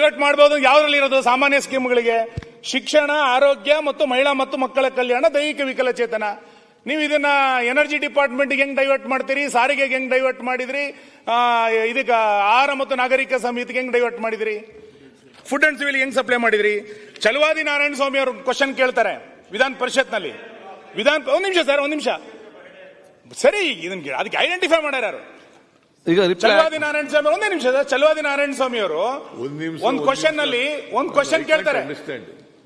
Divert ಮಾಡಬಹುದು. ಯಾವ್ದ್ರಲ್ಲಿ ಇರೋದು? ಸಾಮಾನ್ಯ ಸ್ಕೀಮ್ಗಳಿಗೆ, ಶಿಕ್ಷಣ, ಆರೋಗ್ಯ ಮತ್ತು ಮಹಿಳಾ ಮತ್ತು ಮಕ್ಕಳ ಕಲ್ಯಾಣ, ದೈಹಿಕ ವಿಕಲಚೇತನ. ನೀವು ಇದನ್ನ ಎನರ್ಜಿ ಡಿಪಾರ್ಟ್ಮೆಂಟ್ಗೆ ಹೆಂಗ್ ಡೈವರ್ಟ್ ಮಾಡ್ತೀರಿ? ಸಾರಿಗೆಗೆ ಹೆಂಗ್ ಡೈವರ್ಟ್ ಮಾಡಿದ್ರಿ? ಇದಕ್ಕೆ ಆಹಾರ ಮತ್ತು ನಾಗರಿಕ ಸಮಿತಿಗೆ ಹೆಂಗ್ ಡೈವರ್ಟ್ ಮಾಡಿದ್ರಿ? ಫುಡ್ ಅಂಡ್ ಸಿವಿಲ್ ಹೆಂಗ್ ಸಪ್ಲೈ ಮಾಡಿದ್ರಿ? ಚಲವಾದಿ ನಾರಾಯಣ ಸ್ವಾಮಿ ಅವರು ಕ್ವಶನ್ ಕೇಳ್ತಾರೆ ವಿಧಾನ ಪರಿಷತ್ನಲ್ಲಿ. ಒಂದ್ ನಿಮಿಷ ಸರ್, ಒಂದ್ ನಿಮಿಷ ಸರಿ, ಇದನ್ನ ಅದಕ್ಕೆ ಐಡೆಂಟಿಫೈ ಮಾಡ್ಯಾರ ಯಾರು? ಈಗ ಚಲವಾದಿ ನಾರಾಯಣ ಸ್ವಾಮಿ, ಒಂದೇ ನಿಮಿಷ ಸರ್. ಚಲವಾದಿ ನಾರಾಯಣ ಸ್ವಾಮಿ ಅವರು ಒಂದು ಕ್ವಶನ್ ಕೇಳ್ತಾರೆ.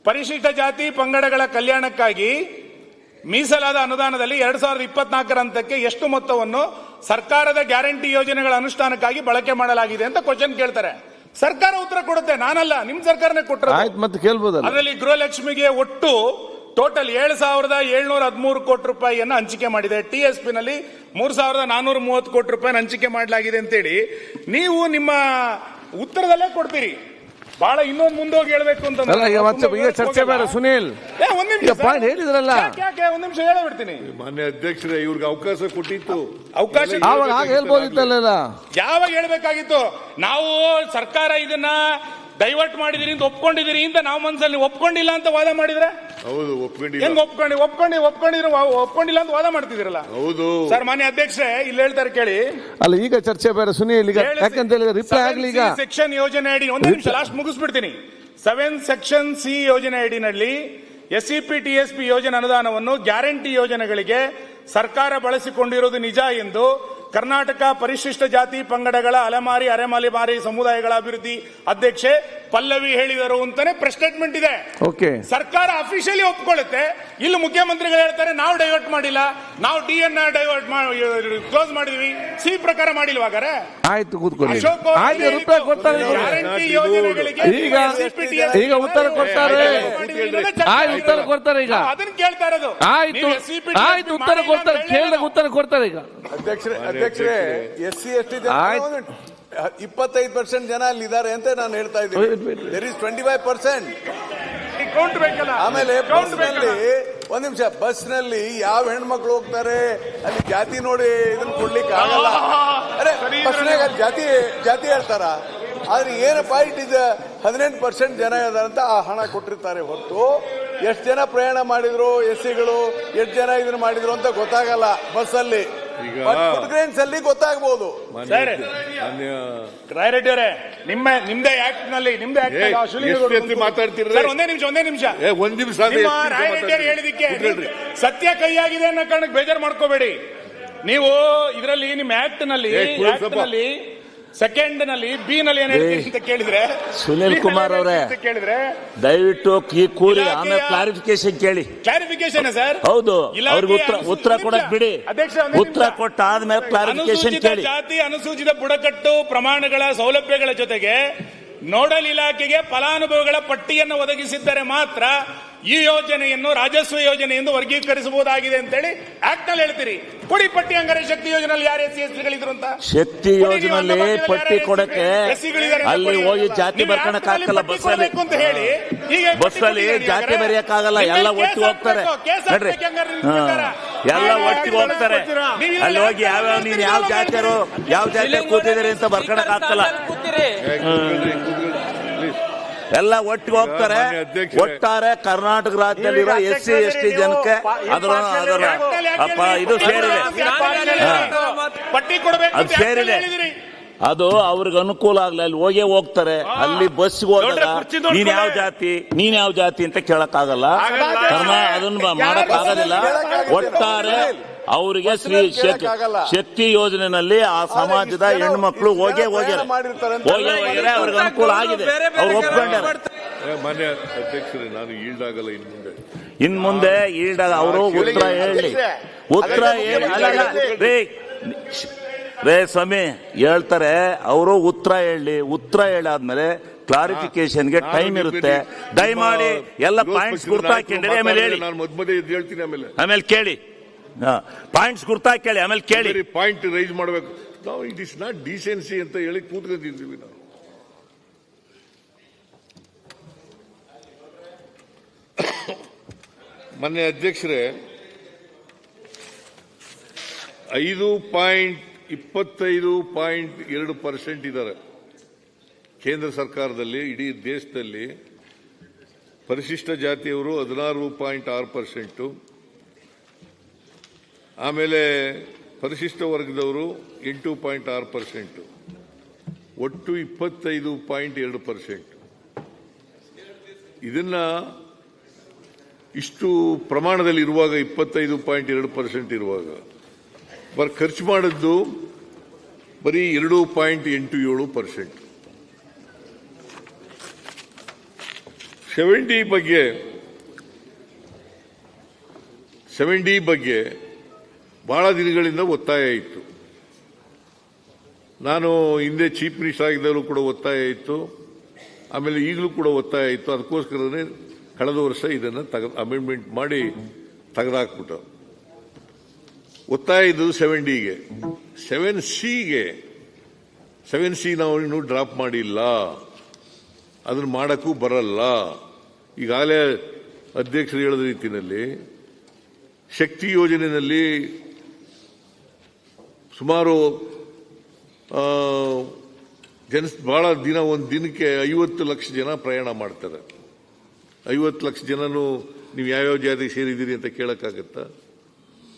ಪರಿಶಿಷ್ಟ ಜಾತಿ ಪಂಗಡಗಳ ಕಲ್ಯಾಣಕ್ಕಾಗಿ ಮೀಸಲಾದ ಅನುದಾನದಲ್ಲಿ 2024 ಹಂತಕ್ಕೆ ಎಷ್ಟು ಮೊತ್ತವನ್ನು ಸರ್ಕಾರದ ಗ್ಯಾರಂಟಿ ಯೋಜನೆಗಳ ಅನುಷ್ಠಾನಕ್ಕಾಗಿ ಬಳಕೆ ಮಾಡಲಾಗಿದೆ ಅಂತ ಕ್ವಶನ್ ಕೇಳ್ತಾರೆ. ಸರ್ಕಾರ ಉತ್ತರ ಕೊಡುತ್ತೆ, ನಾನಲ್ಲ, ನಿಮ್ ಸರ್ಕಾರನೇ ಕೊಟ್ಟರು. ಮತ್ತೆ ಕೇಳ್ಬೋದಲ್ಲ. ಅದರಲ್ಲಿ ಗೃಹಲಕ್ಷ್ಮಿಗೆ ಒಟ್ಟು ಟೋಟಲ್ 7,713 ಕೋಟಿ ರೂಪಾಯಿಯನ್ನು ಹಂಚಿಕೆ ಮಾಡಿದೆ. TSP ನಲ್ಲಿ 3,430 ಕೋಟಿ ರೂಪಾಯಿ ಹಂಚಿಕೆ ಮಾಡಲಾಗಿದೆ ಅಂತೇಳಿ ನೀವು ನಿಮ್ಮ ಉತ್ತರದಲ್ಲೇ ಕೊಡ್ತೀರಿ. ಬಹಳ ಇನ್ನೊಂದು ಮುಂದೋಗಿ ಹೇಳ್ಬೇಕು ಅಂತ ಚರ್ಚೆ ಬೇರೆ. ಸುನೀಲ್ ಪಾಯಿಂಟ್ ಹೇಳಿದ್ರಲ್ಲ, ಒಂದ್ ನಿಮಿಷ ಹೇಳಬಿಡ್ತೀನಿ. ಮಾನ್ಯ ಅಧ್ಯಕ್ಷರೇ, ಇವ್ರಿಗೆ ಅವಕಾಶ ಕೊಟ್ಟಿತ್ತು. ಅವಕಾಶ ಹೇಳ್ಬೋದಿತ್ತಲ್ಲ. ಯಾವಾಗ ಹೇಳ್ಬೇಕಾಗಿತ್ತು? ನಾವು ಸರ್ಕಾರ ಇದನ್ನ ಡೈವರ್ಟ್ ಮಾಡಿದಿರಿ ಅಂತ ಒಪ್ಕೊಂಡಿದ್ದೀರಿ ಅಂತ ನಾವು ಮನಸ್ಸಲ್ಲಿ ಒಪ್ಕೊಂಡಿಲ್ಲ ಅಂತ ವಾದ ಮಾಡಿದ್ರೆ ಹೌದು, ಒಪ್ಕೊಂಡಿಲ್ಲ. ಹೆಂಗ್ ಒಪ್ಕೊಂಡಿಲ್ಲ ಅಂತ ವಾದ ಮಾಡ್ತಿದಿರಲ್ಲ. ಹೌದು ಸರ್. ಮಾನ್ಯ ಅಧ್ಯಕ್ಷರೇ, ಇಲ್ಲಿ ಹೇಳ್ತಾರೆ ಕೇಳಿ. ಅಲ್ಲ, ಈಗ ಚರ್ಚೆ ಬೇರೆ. ಸುನೀಲ್ ಈಗ ಯಾಕಂತ ಹೇಳಿದ್ರೆ ರಿಪ್ಲೈ ಆಗ್ಲಿ. ಈಗ ಸೆಕ್ಷನ್ ಯೋಜನೆ ಅಡಿ ಒಂದು ನಿಮಿಷ ಲಾಸ್ಟ್ ಮುಗಿಸ್ಬಿಡ್ತೀನಿ. 7 ಸೆಕ್ಷನ್ ಸಿ ಯೋಜನೆ ಅಡಿನಲ್ಲಿ SEP TSP ಯೋಜನೆ ಅನುದಾನವನ್ನು ಗ್ಯಾರಂಟಿ ಯೋಜನೆಗಳಿಗೆ ಸರ್ಕಾರ ಬಳಸಿಕೊಂಡಿರುವುದು ನಿಜ ಎಂದು ಕರ್ನಾಟಕ ಪರಿಶಿಷ್ಟ ಜಾತಿ ಪಂಗಡಗಳ ಅಲೆಮಾರಿ ಅರೆಮಾಲಿಮಾರಿ ಸಮುದಾಯಗಳ ಅಭಿವೃದ್ಧಿ ಅಧ್ಯಕ್ಷೆ ಪಲ್ಲವಿ ಹೇಳಿದರು ಅಂತಾನೆ ಪ್ರೆಸ್ ಸ್ಟೇಟ್ಮೆಂಟ್ ಇದೆ. ಸರ್ಕಾರ ಅಫಿಷಿಯಲಿ ಒಪ್ಕೊಳ್ಳುತ್ತೆ. ಇಲ್ಲಿ ಮುಖ್ಯಮಂತ್ರಿಗಳು ಹೇಳ್ತಾರೆ ನಾವು ಡೈವರ್ಟ್ ಮಾಡಿಲ್ಲ, ನಾವು DN ಡೈವರ್ಟ್ ಕ್ಲೋಸ್ ಮಾಡಿದ್ವಿ, ಸಿ ಪ್ರಕಾರ ಮಾಡಿಲ್ವಾಗಾರೆ. ಆಯ್ತು, ಕೂತ್ಕೊಳ್ಳಿ. ಗ್ಯಾರಂಟಿ ಯೋಜನೆಗಳಿಗೆ ಈಗ ಉತ್ತರ ಕೊಡ್ತಾರೆ. ಉತ್ತರ ಕೊಡ್ತಾರೆ. ಈಗ ಅದನ್ನ ಕೇಳ್ತಾ ಇರೋದು. ಆಯ್ತು, ಉತ್ತರ ಕೊಡ್ತಾರೆ. ಕೇಳಿದಾಗ ಉತ್ತರ ಕೊಡ್ತಾರೆ. ಈಗ ಅಧ್ಯಕ್ಷರೇ, SC ST 25% ಜನ ಅಲ್ಲಿ ಇದ್ದಾರೆ ಅಂತ ನಾನು ಹೇಳ್ತಾ ಇದ್ದೀನಿ. There is 25%. ಆಮೇಲೆ ಒಂದ್ ನಿಮಿಷ, ಬಸ್ ನಲ್ಲಿ ಯಾವ ಹೆಣ್ಮಕ್ಳು ಹೋಗ್ತಾರೆ ಅಲ್ಲಿ ಜಾತಿ ನೋಡಿ ಇದನ್ನ ಕೊಡ್ಲಿಕ್ಕೆ ಆಗಲ್ಲ. ಅರೆ, ಬಸ್ನಾಗ ಜಾತಿ ಹೇಳ್ತಾರ. ಆದ್ರೆ ಏನಪ್ಪಾ, ಇಟ್ ಇಸ್ 18% ಜನ ಇದಾರಂತ ಆ ಹಣ ಕೊಟ್ಟಿರ್ತಾರೆ ಹೊರತು ಎಷ್ಟು ಜನ ಪ್ರಯಾಣ ಮಾಡಿದ್ರು, SCಗಳು ಎಷ್ಟು ಜನ ಇದನ್ನ ಮಾಡಿದ್ರು ಅಂತ ಗೊತ್ತಾಗಲ್ಲ ಬಸ್ ಅಲ್ಲಿ. ಫುಡ್ ಅಲ್ಲಿ ಗೊತ್ತಾಗಬಹುದು. ರಾಯರೆಡ್ಡಿ ಅವರೇ, ನಿಮ್ದೇ ಆಕ್ಟ್ ನಲ್ಲಿ ಮಾತಾಡ್ತಿರ. ಒಂದೇ ನಿಮಿಷ ರಾಯರೆಡ್ಡಿ ಅವರು ಹೇಳಿದಕ್ಕೆ ಸತ್ಯ ಕೈಯಾಗಿದೆ ಅನ್ನೋ ಕಾರಣಕ್ಕೆ ಬೇಜಾರು ಮಾಡ್ಕೋಬೇಡಿ. ನೀವು ಇದರಲ್ಲಿ ನಿಮ್ಮ ಆಕ್ಟ್ ನಲ್ಲಿ ಸೆಕೆಂಡ್ ನಲ್ಲಿ ಬಿ ನಲ್ಲಿ ಏನ್ ಹೇಳ್ತೀರಿ ಅಂತ ಕೇಳಿದ್ರೆ, ಸುನಿಲ್ ಕುಮಾರ್ ಅವರೇ ದಯವಿಟ್ಟು ಈ ಕೂರಿ ಆಮೇಲೆ ಕ್ಲಾರಿಫಿಕೇಶನ್ ಕೇಳಿ. Clarification sir? ಹೌದು, ಅವ್ರಿಗೆ ಉತ್ತರ ಕೊಡಕ್ ಬಿಡಿ. ಉತ್ತರ ಕೊಟ್ಟ ಆದ್ಮೇಲೆ ಕ್ಲಾರಿಫಿಕೇಶನ್ ಕೇಳಿ. ಜಾತಿ ಅನುಸೂಚಿತ ಬುಡಕಟ್ಟು ಪ್ರಮಾಣಗಳ ಸೌಲಭ್ಯಗಳ ಜೊತೆಗೆ ನೋಡಲ್ ಇಲಾಖೆಗೆ ಫಲಾನುಭವಿಗಳ ಪಟ್ಟಿಯನ್ನು ಒದಗಿಸಿದ್ದರೆ ಮಾತ್ರ ಈ ಯೋಜನೆಯನ್ನು ರಾಜಸ್ವ ಯೋಜನೆ ಎಂದು ವರ್ಗೀಕರಿಸಬಹುದಾಗಿದೆ ಅಂತೇಳಿ ಆಕ್ಟ್ ನಲ್ಲಿ ಹೇಳ್ತೀರಿ. ಕೊಡಿ ಪಟ್ಟಿ. ಹಂಗಾರೆ ಶಕ್ತಿ ಯೋಜನೆಯಲ್ಲಿ ಯಾರು SC STಗಳಿದ್ರು ಅಂತ? ಶಕ್ತಿ ಯೋಜನೆಯಲ್ಲಿ ಪಟ್ಟಿ ಕೊಡಕ್ಕೆ ಅಲ್ಲಿ ಹೋಗಿ ಜಾತಿ ಬರ್ಕಣಕ್ ಆಗಲ್ಲ. ಬಸ್ಸಲ್ಲಿ ಜಾತಿ ಬರೆಯಕ್ಕಾಗಲ್ಲ. ಎಲ್ಲ ಒಟ್ಟಿಗೆ ಹೋಗ್ತಾರೆ ನೋಡ್ರಿ, ಎಲ್ಲ ಒಟ್ಟಿಗೆ ಹೋಗ್ತಾರೆ. ಅಲ್ಲಿ ಹೋಗಿ ಯಾವ್ಯಾವ ನೀನ್ ಯಾವ ಜಾತಿಯರು ಯಾವ ಜಾತಿಯರು ಕೂತಿದಾರೆ ಅಂತ ಬರ್ಕಣಕ್ ಆಗ್ತಲ್ಲ. ಎಲ್ಲ ಒಟ್ಟಿಗೆ ಹೋಗ್ತಾರೆ. ಒಟ್ಟಾರೆ ಕರ್ನಾಟಕ ರಾಜ್ಯದಲ್ಲಿರೋ SC ST ಜನಕ್ಕೆ ಅದರ ಇದು ಸೇರಿದೆ. ಅದು ಸೇರಿದೆ. ಅದು ಅವ್ರಿಗೆ ಅನುಕೂಲ ಆಗ್ಲಿ, ಅಲ್ಲಿ ಹೋಗ್ತಾರೆ. ಅಲ್ಲಿ ಬಸ್ಗೆ ಹೋದಾಗ ನೀನ್ ಯಾವ ಜಾತಿ ಅಂತ ಕೇಳಕ್ ಆಗಲ್ಲ. ಅದನ್ನ ಮಾಡಕ್ ಆಗೋದಿಲ್ಲ. ಒಟ್ಟಾರೆ ಅವರಿಗೆ ಶಕ್ತಿ ಯೋಜನೆಯಲ್ಲಿ ಆ ಸಮಾಜದ ಹೆಣ್ಮಕ್ಳು ಹೋಗೇ ಹೋಗ್ಯಾರೆ. ಅವ್ರಿಗೆ ಅನುಕೂಲ ಆಗಿದೆ. ಅವ್ರು ಒಪ್ಕೊಂಡಾರೆ. ಮಾನ್ಯ ಅಧ್ಯಕ್ಷರೇ, ನಾನು ಈಲ್ಡಾಗಲ್ಲ ಇನ್ ಮುಂದೆ ಈಲ್ಡಾಗ ಅವರು ಉತ್ತರ ಹೇಳಿ ರೇ ಸ್ವಾಮಿ ಹೇಳ್ತಾರೆ. ಅವರು ಉತ್ತರ ಹೇಳಾದ್ಮೇಲೆ ಕ್ಲಾರಿಫಿಕೇಶನ್ಗೆ ಟೈಮ್ ಇರುತ್ತೆ. ದಯಮಾಡಿ ಎಲ್ಲ ಪಾಯಿಂಟ್ಸ್ ಗುರ್ತಾಕೊಂಡ್ರೆ ಆಮೇಲೆ ಹೇಳಿ. ನಾನು ಮೊದಲೇ ಹೇಳ್ತೀನಿ, ಆಮೇಲೆ ಕೇಳಿ. ಪಾಯಿಂಟ್ಸ್ ಗುರ್ತಾ ಕೇಳಿ, ಆಮೇಲೆ ಕೇಳಿ. ಪಾಯಿಂಟ್ ರೈಸ್ ಮಾಡಬೇಕು. ನಾವು ಇಟ್ ಇಸ್ ನಾಟ್ ಡಿಸೆನ್ಸಿ ಅಂತ ಹೇಳಿ ಕೂತ್ಕೊಂಡಿದ್ದೀವಿ ನಾವು. ಮಾನ್ಯ ಅಧ್ಯಕ್ಷರೇ, 5.25% ಇದ್ದಾರೆ ಕೇಂದ್ರ ಸರ್ಕಾರದಲ್ಲಿ ಇಡೀ ದೇಶದಲ್ಲಿ ಪರಿಶಿಷ್ಟ ಜಾತಿಯವರು 16.6%, ಆಮೇಲೆ ಪರಿಶಿಷ್ಟ ವರ್ಗದವರು 8.6%, ಒಟ್ಟು 25.2%. ಇದನ್ನ ಇಷ್ಟು ಪ್ರಮಾಣದಲ್ಲಿ ಇರುವಾಗ 25.2% ಇರುವಾಗ ಖರ್ಚು ಮಾಡಿದ್ದು ಬರೀ 2.87%. 7D ಬಗ್ಗೆ ಬಹಳ ದಿನಗಳಿಂದ ಒತ್ತಾಯ ಇತ್ತು. ನಾನು ಹಿಂದೆ ಚೀಫ್ ಮಿನಿಸ್ಟರ್ ಆಗಿದ್ದಾಗಲೂ ಕೂಡ ಒತ್ತಾಯ ಇತ್ತು, ಆಮೇಲೆ ಈಗಲೂ ಕೂಡ ಒತ್ತಾಯ ಇತ್ತು. ಅದಕ್ಕೋಸ್ಕರನೇ ಕಳೆದ ವರ್ಷ ಇದನ್ನು ಅಮೆಂಡ್ಮೆಂಟ್ ಮಾಡಿ ತೆಗೆದಾಕ್ಬಿಟ್ಟು ಒತ್ತಾಯ ಇದ್ದದ್ದು 7Dಗೆ. 7C ನಾವು ಇನ್ನೂ ಡ್ರಾಪ್ ಮಾಡಿಲ್ಲ, ಅದನ್ನು ಮಾಡಕ್ಕೂ ಬರಲ್ಲ. ಈಗಾಗಲೇ ಅಧ್ಯಕ್ಷರು ಹೇಳಿದ ರೀತಿಯಲ್ಲಿ ಶಕ್ತಿ ಯೋಜನೆಯಲ್ಲಿ ಸುಮಾರು ಬಹಳ ದಿನ, ಒಂದು ದಿನಕ್ಕೆ 50 ಲಕ್ಷ ಜನ ಪ್ರಯಾಣ ಮಾಡ್ತಾರೆ. 50 ಲಕ್ಷ ಜನನು ನೀವು ಯಾವ್ಯಾವ ಜಾತಿಗೆ ಸೇರಿದ್ದೀರಿ ಅಂತ ಕೇಳಕ್ಕಾಗತ್ತಾ?